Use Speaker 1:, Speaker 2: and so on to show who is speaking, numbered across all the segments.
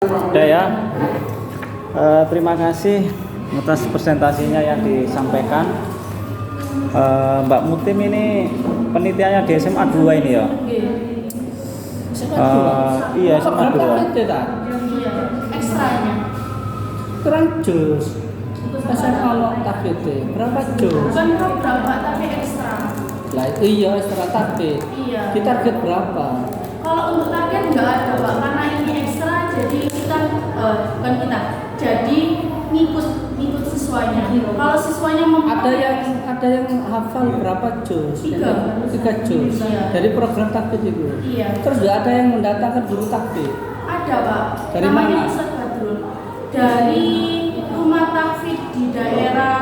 Speaker 1: Udah ya. Terima kasih atas presentasinya yang disampaikan. Mbak Mutim ini penelitiannya di SMA 2 ini ya? Iya, SMA 2.
Speaker 2: Ekstranya
Speaker 3: Kurang jus. SMA lo target berapa jus?
Speaker 2: bukan program Pak, tapi ekstra.
Speaker 3: Lah iya ekstra target.
Speaker 2: Iya.
Speaker 3: Di target berapa?
Speaker 2: Kalau untuk target nggak ada Pak, karena ini ekstra, jadi kita bukan kita, jadi ngikut siswanya. Kalau siswanya mau
Speaker 3: Ada yang hafal berapa jus?
Speaker 2: 3
Speaker 3: jus.
Speaker 2: Iya.
Speaker 3: Dari program target itu.
Speaker 2: Iya.
Speaker 3: Terus nggak ada yang mendatangkan guru target.
Speaker 2: Ada Pak.
Speaker 3: Dari
Speaker 2: namanya
Speaker 3: mana?
Speaker 2: Ustadz Badrun. Dari rumah tahfidz di daerah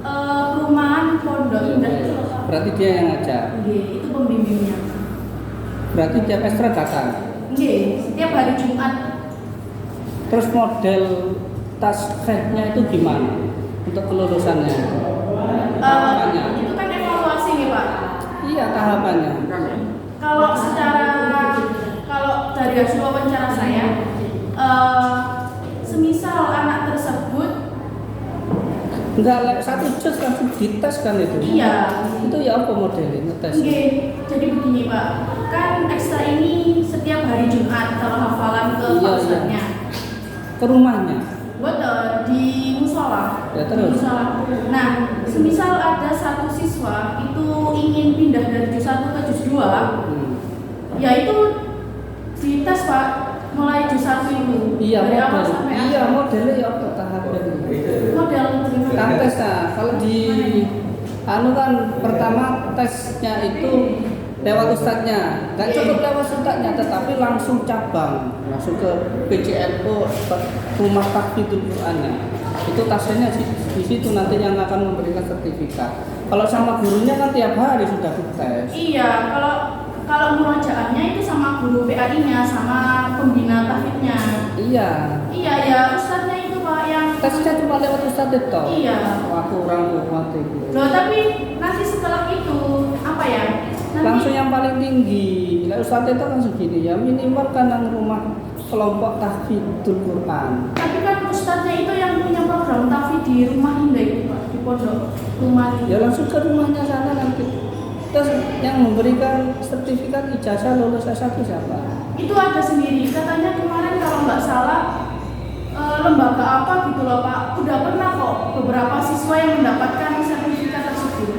Speaker 2: perumahan Pondok Indah itu loh, Pak.
Speaker 3: Berarti dia yang ngajar.
Speaker 2: Nggih, itu pembimbingnya.
Speaker 3: Berarti tiap ekstra datang.
Speaker 2: Nggih, setiap hari Jumat.
Speaker 3: Terus model tasfehnya itu gimana untuk kelulusannya? Tahapannya.
Speaker 2: Itu kan evaluasi nih Pak.
Speaker 3: Iya tahapannya.
Speaker 2: Kalau dari hasil wawancara saya, semisal anak tersebut,
Speaker 3: Enggak, satu jus langsung dites kan itu?
Speaker 2: iya,
Speaker 3: Itu ya apa modelnya ngetes?
Speaker 2: jadi begini Pak, kan ekstra ini setiap hari Jumat kalau hafalan ke Pak Ustadznya.
Speaker 3: Ke rumahnya?
Speaker 2: Buat di musola.
Speaker 3: Ya, terus?
Speaker 2: Di musola. Nah, semisal ada satu siswa itu ingin pindah dari juz 1 ke juz 2, ya itu dites Pak, mulai juz 1 itu.
Speaker 3: Iya
Speaker 2: dari awal
Speaker 3: model.
Speaker 2: sampai
Speaker 3: Iya
Speaker 2: akhir.
Speaker 3: modelnya ya apa tahapan?
Speaker 2: Model
Speaker 3: Kan tes kalau di kan pertama tesnya itu lewat ustadznya, nggak cukup lewat ustadznya, tetapi langsung cabang, langsung ke PCNO rumah tahfidzul Qur'annya. Itu tasnya di situ nanti yang akan memberikan sertifikat. Kalau sama gurunya kan tiap hari sudah dites.
Speaker 2: Iya, kalau murojaahnya itu sama guru PAI-nya, sama pembina tahfidznya.
Speaker 3: Iya.
Speaker 2: Iya ya, ustadznya itu Pak yang
Speaker 3: Tesnya cuma lewat ustadz itu.
Speaker 2: Iya.
Speaker 3: Aku orang kuat itu.
Speaker 2: Loh, tapi nanti setelah itu apa ya? Nanti
Speaker 3: Langsung yang paling tinggi. Lah ustadz itu kan segini ya, minimal kan yang rumah kelompok tahfidzul Quran.
Speaker 2: tapi kan ustadznya itu yang punya program tahfidz di rumah Indah itu Pak, di pondok rumah itu.
Speaker 3: Ya langsung ke rumahnya sana nanti. Terus yang memberikan sertifikat ijazah lulus S1 siapa?
Speaker 2: Itu ada sendiri. Katanya kemarin kalau nggak salah lembaga apa gitu loh Pak. Udah pernah kok beberapa siswa yang mendapatkan sertifikat tersebut.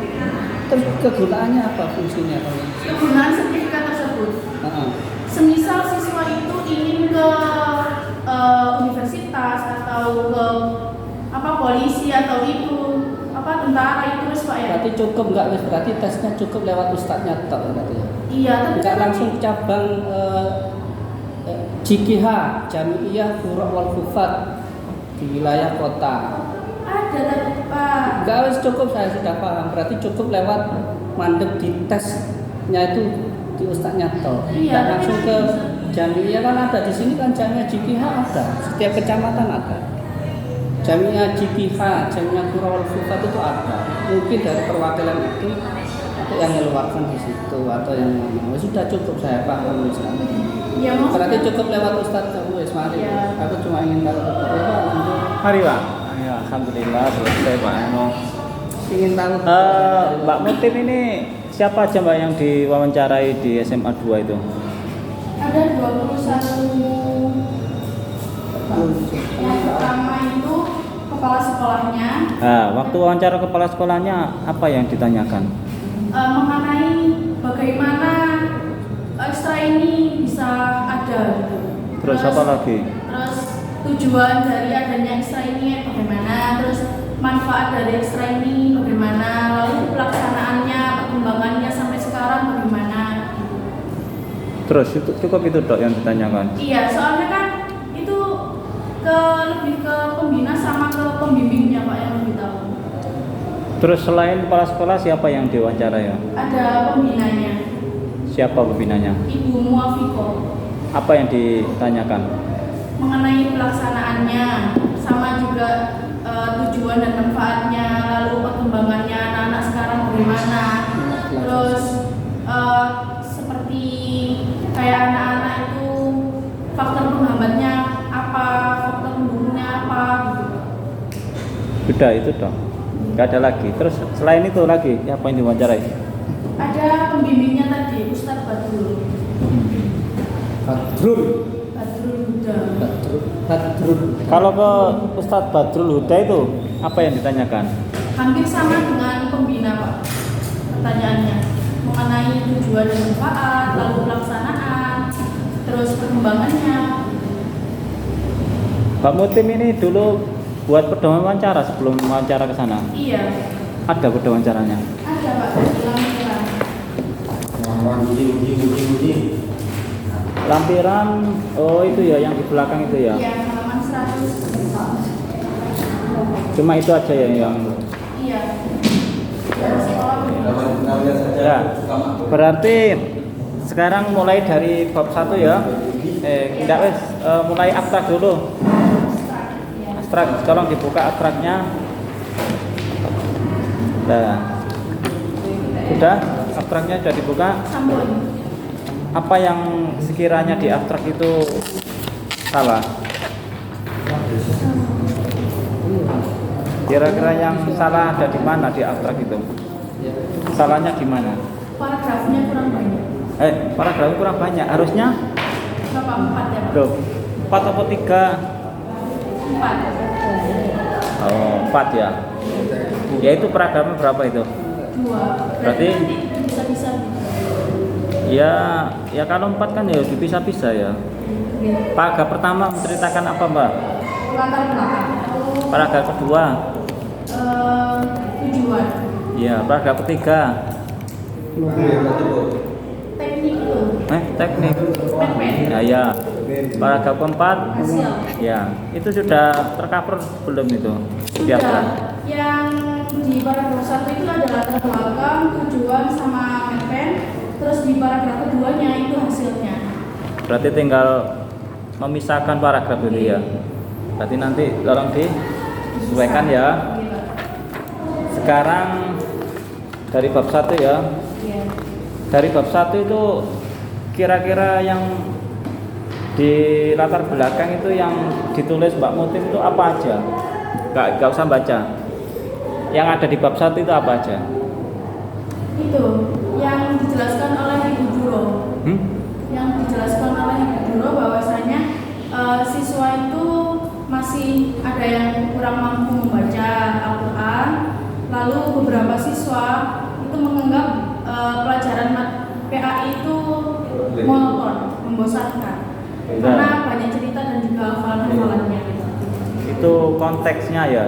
Speaker 3: Terus kegunaannya apa fungsinya kalau?
Speaker 2: Kegunaan sertifikat tersebut.
Speaker 3: Heeh.
Speaker 2: Semisal siswa itu ingin ke universitas atau ke polisi atau itu tentara itu terus Pak ya.
Speaker 3: Berarti cukup nggak? Berarti tesnya cukup lewat ustadznya tok berarti ya?
Speaker 2: Iya, tapi
Speaker 3: Nggak
Speaker 2: kan
Speaker 3: langsung cabang JKH, Jami'iyah Qura wal Hufat di wilayah kota.
Speaker 2: ada tapi Pak.
Speaker 3: Enggak harus cukup, saya sudah paham. Berarti cukup lewat mandek di tesnya itu di ustadznya toh.
Speaker 2: Iya,
Speaker 3: Enggak
Speaker 2: tapi
Speaker 3: langsung ke Jami'iyah kan ada di sini kan Jami'iyah JKH ada. Setiap kecamatan ada. Jami'iyah JKH, Jami'iyah Qura wal Hufat itu ada. Mungkin dari perwakilan itu atau yang mengeluarkan di situ atau yang mana. Sudah cukup saya paham misalnya.
Speaker 2: Ya,
Speaker 3: Berarti cukup lewat ustadz kamu mari.
Speaker 2: Ya.
Speaker 3: Aku cuma ingin tahu
Speaker 1: Mari Pak. Ya, alhamdulillah selesai Pak Eno.
Speaker 3: ingin tahu.
Speaker 1: Mbak Mutim ini siapa aja Mbak yang diwawancarai di SMA 2 itu?
Speaker 2: ada 21. Yang pertama itu kepala sekolahnya
Speaker 1: Nah, waktu wawancara kepala sekolahnya apa yang ditanyakan?
Speaker 2: mengenai bagaimana ekstra ini bisa ada gitu.
Speaker 1: Terus apa lagi?
Speaker 2: Terus tujuan dari adanya ekstra ini bagaimana, terus manfaat dari ekstra ini bagaimana, lalu pelaksanaannya, perkembangannya sampai sekarang bagaimana.
Speaker 1: Terus itu cukup itu Dok yang ditanyakan.
Speaker 2: Iya, soalnya kan itu lebih ke pembina sama ke pembimbingnya Pak yang lebih tahu.
Speaker 1: Terus selain kepala sekolah siapa yang diwawancara ya?
Speaker 2: Ada pembinanya,
Speaker 1: Siapa pembinanya?
Speaker 2: Ibu Muafiko,
Speaker 1: Apa yang ditanyakan?
Speaker 2: mengenai pelaksanaannya, sama juga tujuan dan manfaatnya, lalu perkembangannya anak-anak sekarang bagaimana. Terus seperti kayak anak-anak itu faktor penghambatnya
Speaker 1: Udah itu dong. Nggak ada lagi. Terus selain itu lagi apa yang diwawancarai?
Speaker 2: Ada pembimbingnya tadi, Ustadz Badrul.
Speaker 3: Badrul.
Speaker 2: Badrul Huda.
Speaker 3: Badrul.
Speaker 1: Kalau ke Ustadz Badrul Huda itu apa yang ditanyakan?
Speaker 2: Hampir sama dengan pembina Pak. Pertanyaannya mengenai tujuan dan manfaat, lalu pelaksanaan, terus perkembangannya.
Speaker 1: Mbak Mutim ini dulu buat pedoman wawancara sebelum wawancara ke sana.
Speaker 2: Iya,
Speaker 1: Ada pedoman wawancaranya.
Speaker 2: ada Pak, lampiran.
Speaker 1: Lampiran, oh itu ya yang di belakang itu ya.
Speaker 2: Iya, halaman 100.
Speaker 1: Cuma itu aja ya yang.
Speaker 2: Iya. Dari sekolah.
Speaker 1: Ya. Berarti sekarang mulai dari bab 1 ya. Tidak wes, mulai abstrak dulu. Abstrak, tolong dibuka abstraknya. Nah. Sudah, abstraknya sudah dibuka.
Speaker 2: Sampun.
Speaker 1: Apa yang sekiranya di abstrak itu salah? Kira-kira yang salah ada di mana di abstrak itu? Salahnya di mana?
Speaker 2: Paragrafnya kurang banyak.
Speaker 1: Paragrafnya kurang banyak. Harusnya
Speaker 2: Bapak 4 ya Pak?
Speaker 1: loh, 4 atau 3?
Speaker 2: 4.
Speaker 1: Oh, 4 ya. Ya itu paragrafnya berapa itu?
Speaker 2: 2.
Speaker 1: Berarti
Speaker 2: bisa-bisa.
Speaker 1: ya kalau 4 kan ya dipisah-pisah ya. Paragraf pertama menceritakan apa, Mbak?
Speaker 2: Latar belakang.
Speaker 1: Paragraf kedua?
Speaker 2: Tujuan.
Speaker 1: Ya, paragraf ketiga.
Speaker 2: Teknik itu.
Speaker 1: Teknik.
Speaker 2: Pepet.
Speaker 1: Ya. Paragraf keempat.
Speaker 2: Hasil.
Speaker 1: Ya, itu sudah tercover belum itu? Di abstrak.
Speaker 2: Sudah. Yang di paragraf 1 itu ada latar belakang, tujuan sama pepet. Terus di paragraf keduanya itu hasilnya.
Speaker 1: Berarti tinggal memisahkan paragraf itu ya. Berarti nanti tolong disesuaikan ya. Sekarang dari bab 1 ya.
Speaker 2: Iya.
Speaker 1: Dari bab 1 itu kira-kira yang di latar belakang itu yang ditulis Mbak Mutim itu apa aja? Gak usah baca. Yang ada di bab 1 itu apa aja?
Speaker 2: Itu yang dijelaskan oleh Ibu Guru. Yang dijelaskan oleh Ibu Guru bahwasanya siswa itu masih ada yang kurang mampu membaca Al-Quran. Lalu beberapa siswa itu menganggap pelajaran PAI itu monoton, membosankan. Karena banyak cerita dan juga hafalan-hafalannya.
Speaker 1: Itu konteksnya ya.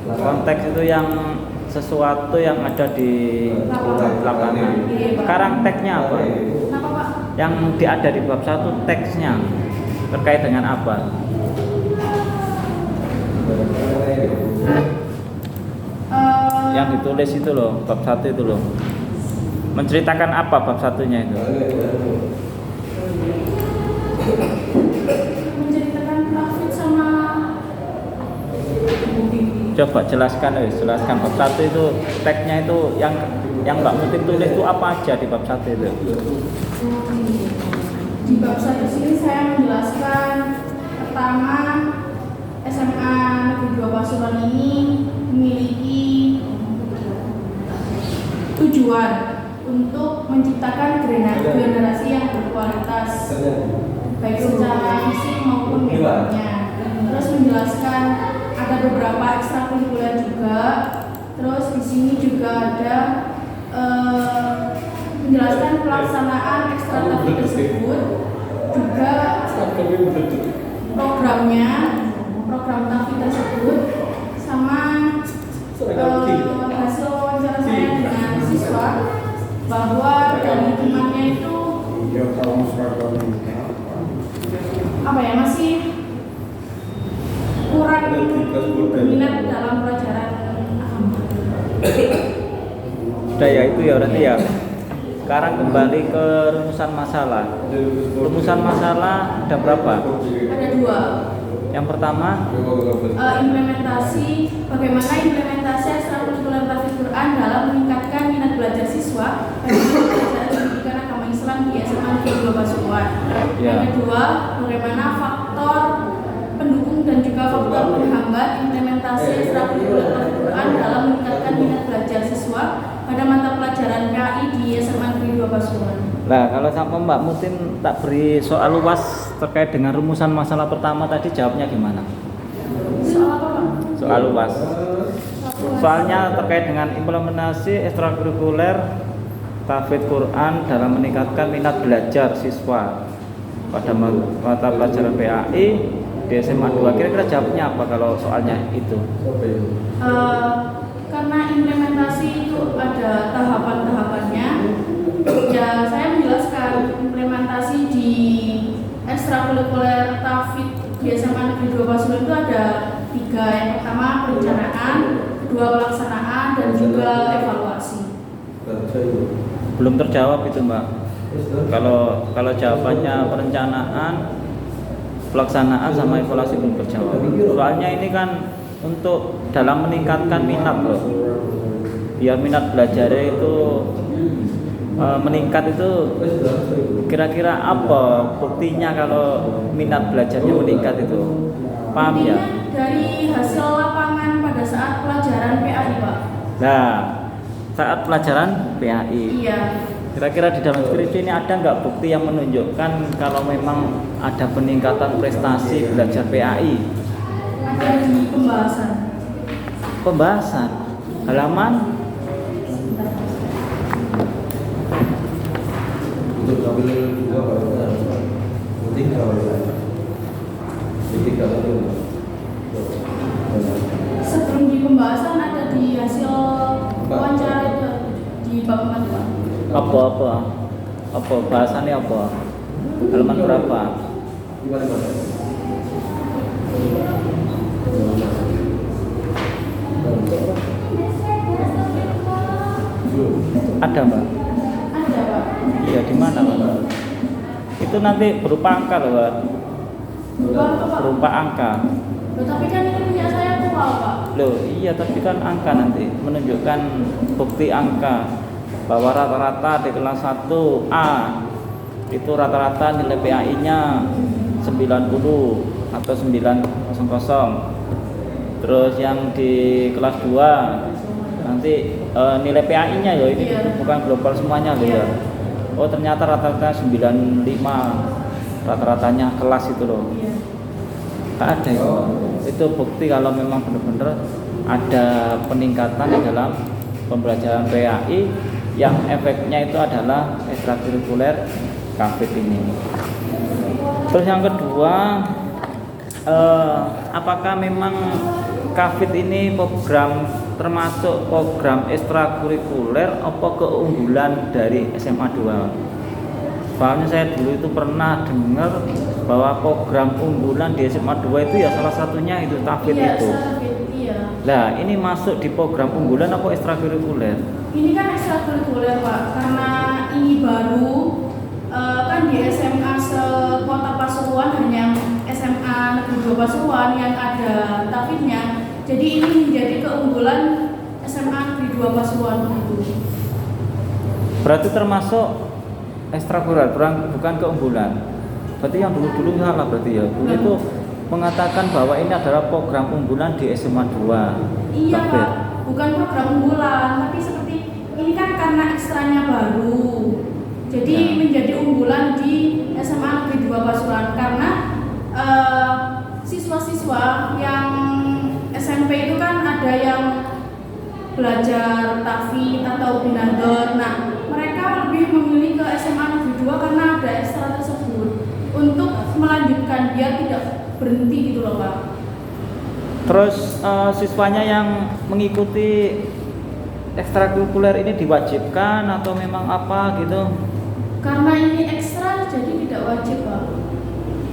Speaker 1: Konteks itu yang sesuatu yang ada di lapangan. Sekarang teksnya apa?
Speaker 2: Kenapa Pak?
Speaker 1: Yang ada di bab 1 teksnya terkait dengan apa? Yang ditulis itu loh, bab 1 itu loh. Menceritakan apa bab 1-nya itu?
Speaker 2: Menceritakan profit sama
Speaker 1: Coba jelaskan bab 1 itu teksnya itu yang Mbak Mutim tulis itu apa aja di bab 1 itu?
Speaker 2: Di bab 1 sini saya menjelaskan pertama SMA Negeri 2 Pasuruan ini memiliki tujuan untuk menciptakan generasi yang berkualitas baik secara fisik maupun mentalnya. Terus menjelaskan ada beberapa ekstrakurikuler juga. Terus di sini juga ada menjelaskan pelaksanaan ekstraktif tersebut, juga programnya, program TAFI tersebut, sama hasil wawancara saya dengan siswa bahwa dari temannya itu masih kurang berminat dalam pelajaran agama.
Speaker 1: Sudah ya itu ya berarti ya. Sekarang kembali ke rumusan masalah. Rumusan masalah ada berapa?
Speaker 2: Ada 2.
Speaker 1: Yang pertama
Speaker 2: Implementasi, bagaimana implementasi ekstrakurikuler tahfidz Quran dalam meningkatkan minat belajar siswa bagaimana pelajaran pendidikan agama Islam di SMA Negeri 2 Pasuruan. Yang kedua, bagaimana faktor pendukung dan juga faktor penghambat implementasi ekstrakurikuler tahfidz pada mata pelajaran PAI di SMA Negeri 2 Pasuruan.
Speaker 1: Nah, kalau sama Mbak Mutin tak beri soal luas terkait dengan rumusan masalah pertama tadi, jawabnya gimana?
Speaker 2: Soal apa, Pak?
Speaker 1: Soal luas. Soalnya terkait dengan implementasi ekstrakurikuler tahfidz Quran dalam meningkatkan minat belajar siswa pada mata pelajaran PAI di SMA 2. Kira-kira jawabnya apa kalau soalnya itu?
Speaker 2: Karena implementasi itu ada tahapan-tahapannya. Ya, saya menjelaskan implementasi di ekstrakurikuler tahfidz di SMA Negeri 2 Pasuruan itu ada 3. Yang pertama perencanaan, kedua pelaksanaan, dan juga evaluasi.
Speaker 1: Belum terjawab itu, Mbak. Kalau jawabannya perencanaan, pelaksanaan sama evaluasi belum terjawab. Soalnya ini kan untuk dalam meningkatkan minat loh. Biar minat belajarnya itu meningkat itu, kira-kira apa buktinya kalau minat belajarnya meningkat itu? Paham ya?
Speaker 2: Dari hasil lapangan pada saat pelajaran PAI, Pak.
Speaker 1: Nah, saat pelajaran PAI.
Speaker 2: Iya.
Speaker 1: Kira-kira di dalam skripsi ini ada nggak bukti yang menunjukkan kalau memang ada peningkatan prestasi belajar PAI?
Speaker 2: Ada di pembahasan.
Speaker 1: Pembahasan halaman
Speaker 4: untuk tabel 2 pada penting kalau ketika
Speaker 2: Sebelum di pembahasan ada di hasil wawancara itu di bab 4, Pak.
Speaker 1: apa bahasannya apa? Halaman berapa? Ada, Mbak?
Speaker 2: Ada, Pak.
Speaker 1: Iya, di mana, Mbak? Itu nanti berupa angka loh, Mbak.
Speaker 2: Berupa apa, Pak?
Speaker 1: Berupa angka.
Speaker 2: Loh, tapi kan ini punya saya tua, Pak.
Speaker 1: Loh, iya, tapi kan angka nanti menunjukkan bukti angka bahwa rata-rata di kelas 1A itu rata-rata nilai PAI-nya 90 atau 900. Terus yang di kelas 2 nanti nilai PAI-nya ya ini bukan global semuanya loh ya. Oh, ternyata rata-rata 95 rata-ratanya kelas itu loh. Tak ada itu. Itu bukti kalau memang benar-benar ada peningkatan di dalam pembelajaran PAI yang efeknya itu adalah ekstrakurikuler KAFID ini. Terus yang kedua, apakah memang KAFID ini program termasuk program ekstrakurikuler apa keunggulan dari SMA 2? Soalnya saya dulu itu pernah dengar bahwa program unggulan di SMA 2 itu ya salah satunya itu KAFID itu.
Speaker 2: Iya.
Speaker 1: Nah, ini masuk di program unggulan apa ekstrakurikuler?
Speaker 2: Ini kan ekstrakurikuler, Pak, karena ini baru kan di SMA sekota Pasuruan hanya SMA Negeri 2 Pasuruan yang ada tahfidnya. Jadi ini menjadi keunggulan SMA Negeri 2 Pasuruan itu.
Speaker 1: Berarti termasuk ekstrakurikuler, bukan keunggulan. Berarti yang dulu-dulu salah berarti ya. Dulu itu mengatakan bahwa ini adalah program unggulan di SMA 2.
Speaker 2: Iya, Pak, bukan program unggulan, tapi seperti ini kan karena ekstranya baru. Jadi menjadi unggulan di SMA Negeri 2 Pasuruan karena siswa-siswa yang SMP itu kan ada yang belajar tahfidz atau binador. Nah, mereka lebih memilih ke SMA Negeri 2 karena ada ekstra tersebut untuk melanjutkan biar tidak berhenti gitu loh, Pak.
Speaker 1: Terus siswanya yang mengikuti ekstrakurikuler ini diwajibkan atau memang apa gitu?
Speaker 2: Karena ini ekstra jadi tidak wajib, Pak.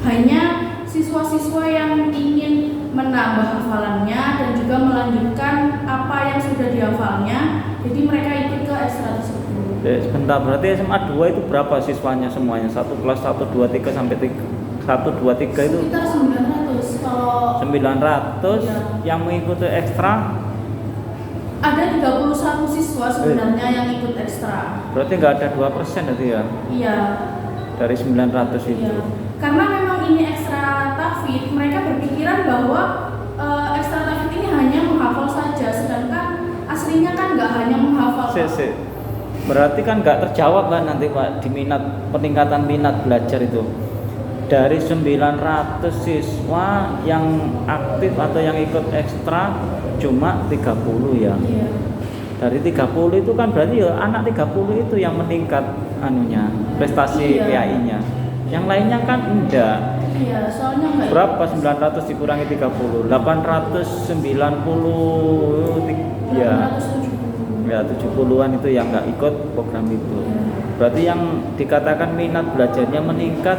Speaker 2: Hanya siswa-siswa yang ingin menambah hafalannya dan juga melanjutkan apa yang sudah dihafalnya, jadi mereka ikut ke ekstra tersebut.
Speaker 1: Sebentar, berarti SMA 2 itu berapa siswanya semuanya? Satu kelas 1, 2, 3 sampai 1, 2, 3 itu?
Speaker 2: Sekitar 900. Kalau
Speaker 1: 900
Speaker 2: iya.
Speaker 1: Yang mengikuti ekstra?
Speaker 2: Ada 31 siswa sebenarnya yang ikut ekstra.
Speaker 1: Berarti nggak ada 2% berarti ya?
Speaker 2: Iya.
Speaker 1: Dari 900 itu?
Speaker 2: Iya. Karena memang ini ekstra tahfidz, mereka berpikiran bahwa ekstra tahfidz ini hanya menghafal saja, sedangkan aslinya kan nggak hanya menghafal.
Speaker 1: sih. Berarti kan nggak terjawab Pak nanti Pak di peningkatan minat belajar itu. Dari 900 siswa yang aktif atau yang ikut ekstra cuma 30 ya.
Speaker 2: Iya.
Speaker 1: Dari 30 itu kan berarti ya anak 30 itu yang meningkat prestasi
Speaker 2: Iya.
Speaker 1: PAI-nya. Yang lainnya kan enggak.
Speaker 2: Iya, soalnya nggak
Speaker 1: Berapa 900 dikurangi 30? 890 ya.
Speaker 2: 870.
Speaker 1: Ya 70-an itu yang nggak ikut program itu. Berarti yang dikatakan minat belajarnya meningkat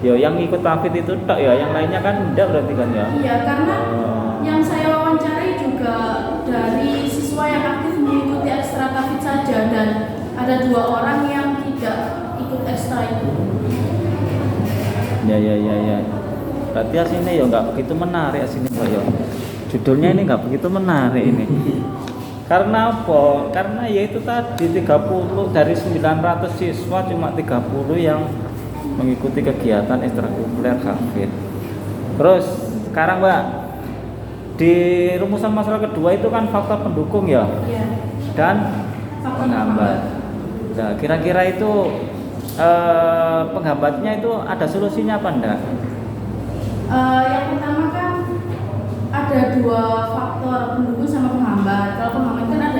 Speaker 1: ya yang ikut TAFID itu tak ya, yang lainnya kan enggak berarti kan ya.
Speaker 2: Iya, karena
Speaker 1: Oh.
Speaker 2: yang saya wawancarai juga dari siswa yang aktif mengikuti ekstra TAFID saja, dan ada 2 orang yang tidak ikut ekstra itu.
Speaker 1: Ya. Berarti aslinya ya nggak begitu menarik aslinya Pak ya. Judulnya ini nggak begitu menarik ini. Karena apa? Karena ya itu tadi 30 dari 900 siswa cuma 30 yang mengikuti kegiatan ekstrakurikuler TAFID. Terus sekarang Mbak, di rumusan masalah kedua itu kan faktor pendukung ya
Speaker 2: Iya.
Speaker 1: dan
Speaker 2: Faktor
Speaker 1: penghambat. Nah, kira-kira itu penghambatnya itu ada solusinya apa enggak?
Speaker 2: Yang pertama kan ada 2 faktor pendukung sama penghambat. Kalau penghambat kan ada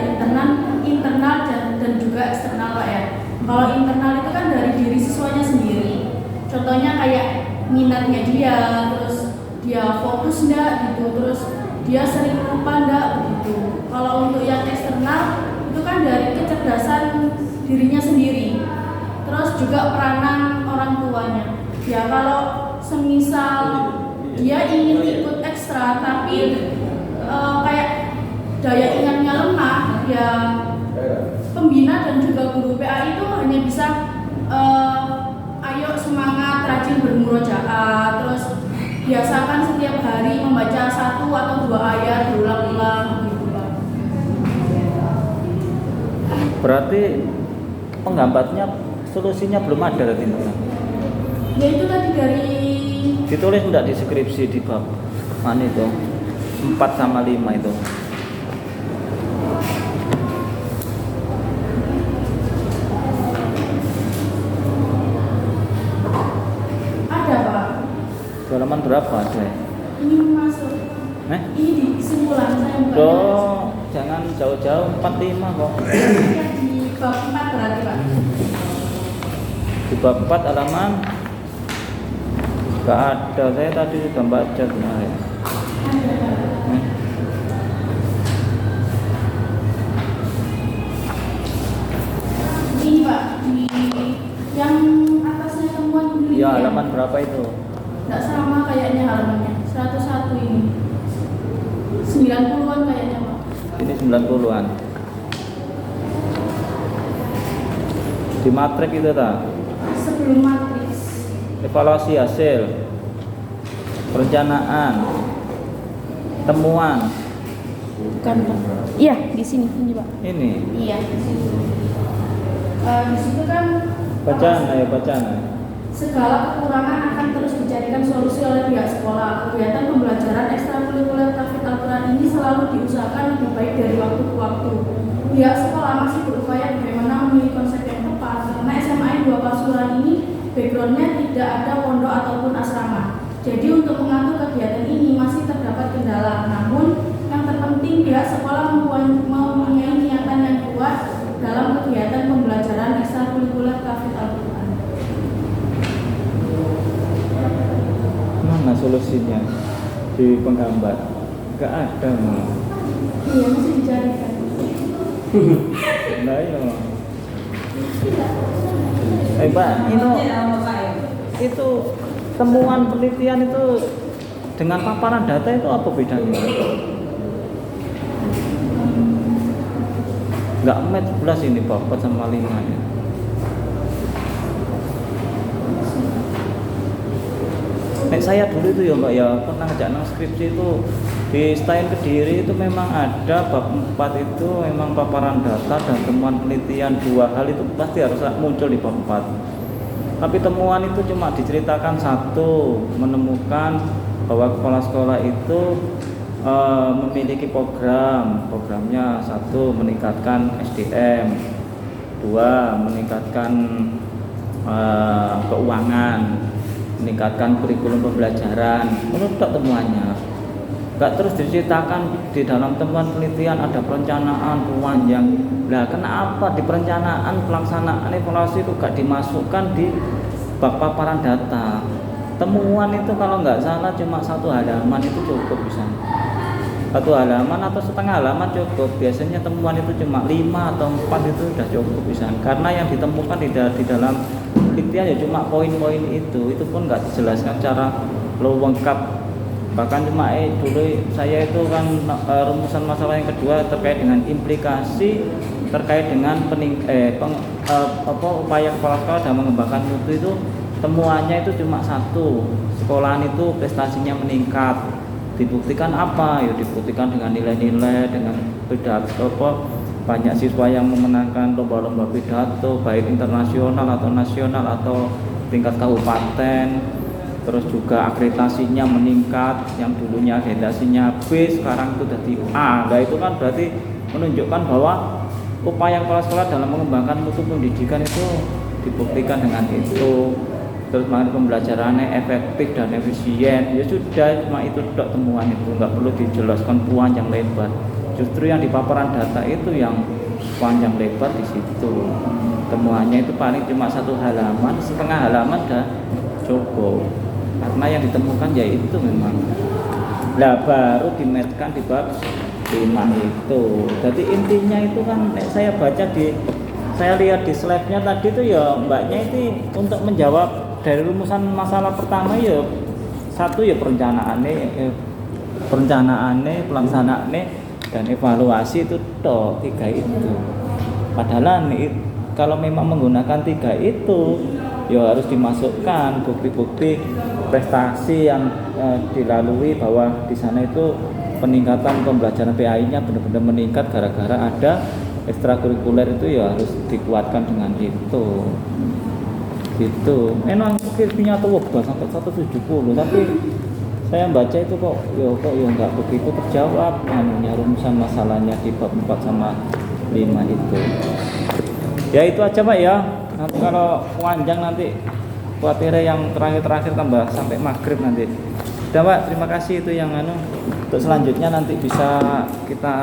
Speaker 2: internal dan juga eksternal Pak ya. Kalau internal itu kan dari diri siswanya sendiri. Contohnya kayak minatnya dia, terus dia fokus enggak gitu, terus dia sering lupa enggak begitu. Kalau untuk yang eksternal itu kan dari kecerdasan dirinya sendiri. Terus juga peranan orang tuanya. Ya kalau semisal dia ingin ikut ekstra tapi kayak daya ingatnya lemah, ya pembina dan juga guru PAI itu hanya bisa ayo semangat, rajin bermurojaah, terus biasakan setiap hari membaca 1 atau 2 ayat berulang-ulang gitu Pak.
Speaker 1: Berarti penghambatnya solusinya belum ada berarti Mbak.
Speaker 2: Ya itu tadi dari
Speaker 1: Ditulis enggak di skripsi di bab mana itu? 4 sama 5 itu.
Speaker 2: ada Pak.
Speaker 1: Halaman berapa ada?
Speaker 2: Ini masuk. Ini di kesimpulan saya bukan.
Speaker 1: Oh, jangan jauh-jauh 45 kok.
Speaker 2: Di bab 4 berarti Pak.
Speaker 1: Di bab 4 halaman enggak ada. Saya tadi sudah baca sebenarnya.
Speaker 2: Ini Pak, di yang atasnya temuan penelitian.
Speaker 1: Ya, halaman berapa itu?
Speaker 2: Nggak sama kayaknya halamannya. 101 ini. 90-an kayaknya Pak.
Speaker 1: Ini 90-an. Di matrik itu tak?
Speaker 2: Sebelum matriks.
Speaker 1: Evaluasi hasil, perencanaan, temuan.
Speaker 2: Bukan Pak. Iya, di sini ini Pak.
Speaker 1: Ini
Speaker 2: Iya, di sini. Di situ kan
Speaker 1: bacaan ya bacaan.
Speaker 2: segala kekurangan akan terus dicarikan solusi oleh pihak sekolah. Kegiatan pembelajaran ekstrakurikuler TAFID Al-Quran ini selalu diusahakan lebih baik dari waktu ke waktu. Pihak sekolah masih berupaya bagaimana memilih konsep yang tepat, karena SMA 2 Pasuruan ini backgroundnya tidak ada pondok ataupun asrama. Jadi untuk mengatur kegiatan ini masih terdapat kendala. Namun yang terpenting pihak sekolah mempunyai niatan yang kuat dalam kegiatan pembelajaran ekstrakurikuler TAFID Al-Quran.
Speaker 1: Mana solusinya di penghambat? Enggak ada malah.
Speaker 2: Iya, masih dicarikan.
Speaker 1: Nah iya. Pak, itu temuan penelitian itu dengan paparan data itu apa bedanya? Enggak match 11 ini Pak, 4 sama 5 ya. Saya dulu itu ya Mbak ya pernah ngajak nang skripsi itu di STAIN Kediri itu memang ada bab 4 itu memang paparan data dan temuan penelitian, 2 hal itu pasti harus muncul di bab 4. Tapi temuan itu cuma diceritakan 1, menemukan bahwa kepala sekolah itu memiliki programnya satu meningkatkan SDM, dua meningkatkan keuangan, meningkatkan kurikulum pembelajaran. Menurut temuannya nggak terus diceritakan di dalam temuan penelitian ada perencanaan panjang. Nah, kenapa di perencanaan pelaksanaan evaluasi itu nggak dimasukkan di bab paparan data? Temuan itu kalau nggak salah cuma 1 halaman itu cukup bisa. 1 halaman atau setengah halaman cukup. Biasanya temuan itu cuma 5 atau 4 itu sudah cukup bisa. Karena yang ditemukan di dalam penelitian ya cuma poin-poin itu pun nggak dijelaskan secara lengkap. Bahkan cuma dulu saya itu kan rumusan masalah yang kedua terkait dengan implikasi terkait dengan upaya kepala sekolah dalam mengembangkan mutu itu temuannya itu cuma 1, sekolahan itu prestasinya meningkat. Dibuktikan apa? Ya dibuktikan dengan nilai-nilai, dengan pidato, banyak siswa yang memenangkan lomba-lomba pidato baik internasional atau nasional atau tingkat kabupaten. Terus juga akreditasinya meningkat, yang dulunya akreditasinya B sekarang itu jadi A. Nah itu kan berarti menunjukkan bahwa upaya kepala sekolah dalam mengembangkan mutu pendidikan itu dibuktikan dengan itu. Terus pembelajarannya efektif dan efisien. Ya sudah, cuma itu dok temuan itu, nggak perlu dijelaskan panjang lebar. Justru yang di paparan data itu yang panjang lebar di situ. Temuannya itu paling cuma 1 halaman, setengah halaman dah cukup. Karena yang ditemukan ya itu memang. Lah baru dimetkan di bab 5 itu. Jadi intinya itu kan saya baca saya lihat di slide-nya tadi itu ya mbaknya itu untuk menjawab dari rumusan masalah pertama ya 1 ya perencanaannya, pelaksanaannya dan evaluasi itu toh 3 itu. Padahal kalau memang menggunakan 3 itu ya harus dimasukkan bukti-bukti prestasi yang dilalui bahwa di sana itu peningkatan pembelajaran PAI-nya benar-benar meningkat gara-gara ada ekstrakurikuler itu ya harus dikuatkan dengan itu. Gitu. Memang kiranya tuh sampai 170 tapi saya baca itu kok ya nggak begitu terjawab rumusan masalahnya di bab 4 sama 5 itu. Ya itu aja Pak ya. Nanti kalau panjang nanti khawatirnya yang terakhir tambah sampai maghrib nanti. Udah Pak, terima kasih itu yang untuk selanjutnya nanti bisa kita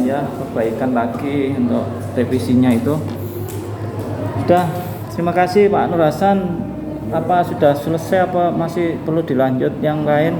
Speaker 1: ya perbaikan lagi untuk revisinya itu. Sudah, terima kasih Pak Nur Hasan. Apa sudah selesai apa masih perlu dilanjut yang lain?